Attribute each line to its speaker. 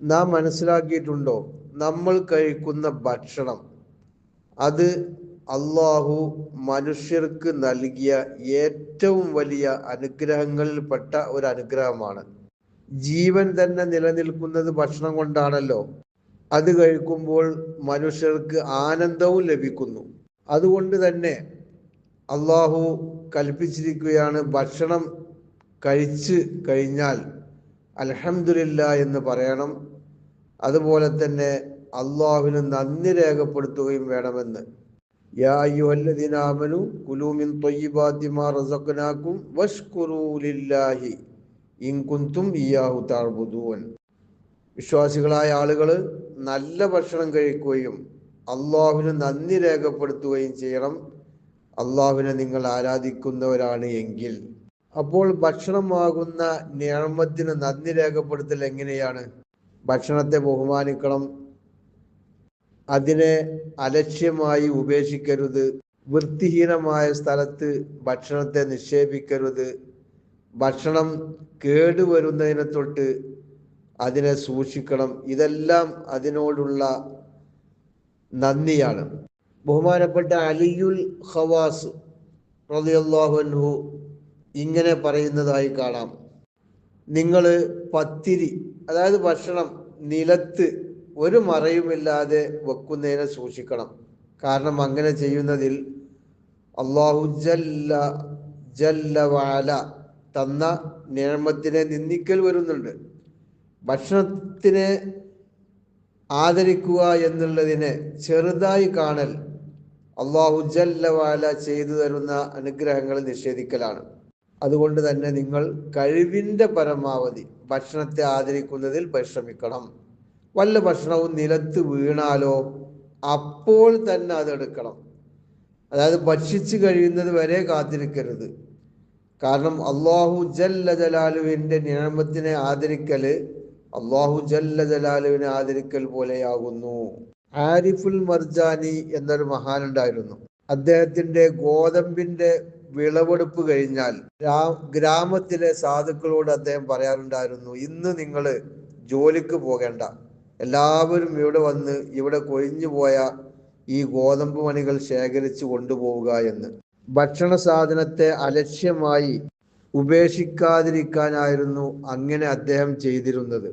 Speaker 1: നാം മനസ്സിലാക്കിയിട്ടുണ്ടോ? നമ്മൾ കഴിക്കുന്ന ഭക്ഷണം അത് അള്ളാഹു മനുഷ്യർക്ക് നൽകിയ ഏറ്റവും വലിയ അനുഗ്രഹങ്ങളിൽപ്പെട്ട ഒരു അനുഗ്രഹമാണ്. ജീവൻ തന്നെ നിലനിൽക്കുന്നത് ഭക്ഷണം കൊണ്ടാണല്ലോ. അത് കഴിക്കുമ്പോൾ മനുഷ്യർക്ക് ആനന്ദവും ലഭിക്കുന്നു. അതുകൊണ്ട് തന്നെ അള്ളാഹു കൽപ്പിച്ചിരിക്കുകയാണ്, ഭക്ഷണം കഴിച്ച് കഴിഞ്ഞാൽ അൽഹംദുലില്ലാ എന്ന് പറയണം. അതുപോലെ തന്നെ അള്ളാഹുവിന് നന്ദി രേഖപ്പെടുത്തുകയും വേണമെന്ന്. യാ അയ്യുഹല്ലദീന ആമനു കുലൂ മിൻ ത്വയ്യിബാതി മാ റസഖ്നാകും വഷ്കുറൂ ലില്ലാഹി ഇൻ കുൻതും ഇയ്യാഹു തഅ്ബുദൂൻ. വിശ്വാസികളായ ആളുകൾ നല്ല ഭക്ഷണം കഴിക്കുകയും അള്ളാഹുവിന് നന്ദി രേഖപ്പെടുത്തുകയും ചെയ്യണം, അള്ളാഹുവിനെ നിങ്ങൾ ആരാധിക്കുന്നവരാണ് എങ്കിൽ. അപ്പോൾ ഭക്ഷണമാകുന്ന നിഅമത്തിന് നന്ദി രേഖപ്പെടുത്തൽ എങ്ങനെയാണ്? ഭക്ഷണത്തെ ബഹുമാനിക്കണം, അതിനെ അലക്ഷ്യമായി ഉപേക്ഷിക്കരുത്, വൃത്തിഹീനമായ സ്ഥലത്ത് ഭക്ഷണത്തെ നിക്ഷേപിക്കരുത്, ഭക്ഷണം കേടുവരുന്നതിനെ തൊട്ട് അതിനെ സൂക്ഷിക്കണം. ഇതെല്ലാം അതിനോടുള്ള നന്ദിയാണ്. ബഹുമാനപ്പെട്ട അലിയുൽ ഖവാസ് റളിയല്ലാഹു അൻഹു ഇങ്ങനെ പറയുന്നതായി കാണാം: നിങ്ങൾ പത്തിരി, അതായത് ഭക്ഷണം, നിലത്ത് ഒരു മറയുമില്ലാതെ വെക്കുന്നതിനെ സൂക്ഷിക്കണം. കാരണം അങ്ങനെ ചെയ്യുന്നതിൽ അല്ലാഹു ജല്ല ജല്ല വഅല തന്ന നിഅമത്തിനെ നിന്ദിക്കൽ വരുന്നുണ്ട്. ഭക്ഷണത്തിനെ ആദരിക്കുക എന്നുള്ളതിനെ ചെറുതായി കാണൽ അല്ലാഹു ജല്ല വഅല ചെയ്തു തരുന്ന അനുഗ്രഹങ്ങൾ നിഷേധിക്കലാണ്. അതുകൊണ്ട് തന്നെ നിങ്ങൾ കഴിവിൻ്റെ പരമാവധി ഭക്ഷണത്തെ ആദരിക്കുന്നതിൽ പരിശ്രമിക്കണം. വല്ല ഭക്ഷണവും നിലത്ത് വീണാലോ അപ്പോൾ തന്നെ അതെടുക്കണം. അതായത് ഭക്ഷിച്ച് കഴിയുന്നത് വരെ കാത്തിരിക്കരുത്. കാരണം അല്ലാഹു ജല്ല ജലാലുവിൻ്റെ നിഅമത്തിനെ ആദരിക്കല് അല്ലാഹു ജല്ല ജലാലുവിനെ ആദരിക്കൽ പോലെയാകുന്നു. ആരിഫുൽ മർജാനി എന്നൊരു മഹാനുണ്ടായിരുന്നു. അദ്ദേഹത്തിന്റെ ഗോതമ്പിന്റെ വിളവെടുപ്പ് കഴിഞ്ഞാൽ ഗ്രാമത്തിലെ സാധുക്കളോട് അദ്ദേഹം പറയാറുണ്ടായിരുന്നു, ഇന്ന് നിങ്ങൾ ജോലിക്ക് പോകേണ്ട, എല്ലാവരും ഇവിടെ വന്ന് ഇവിടെ കൊഴിഞ്ഞു പോയ ഈ ഗോതമ്പ് മണികൾ ശേഖരിച്ചു കൊണ്ടുപോവുക എന്ന്. ഭക്ഷണ സാധനത്തെ അലക്ഷ്യമായി ഉപേക്ഷിക്കാതിരിക്കാനായിരുന്നു അങ്ങനെ അദ്ദേഹം ചെയ്തിരുന്നത്.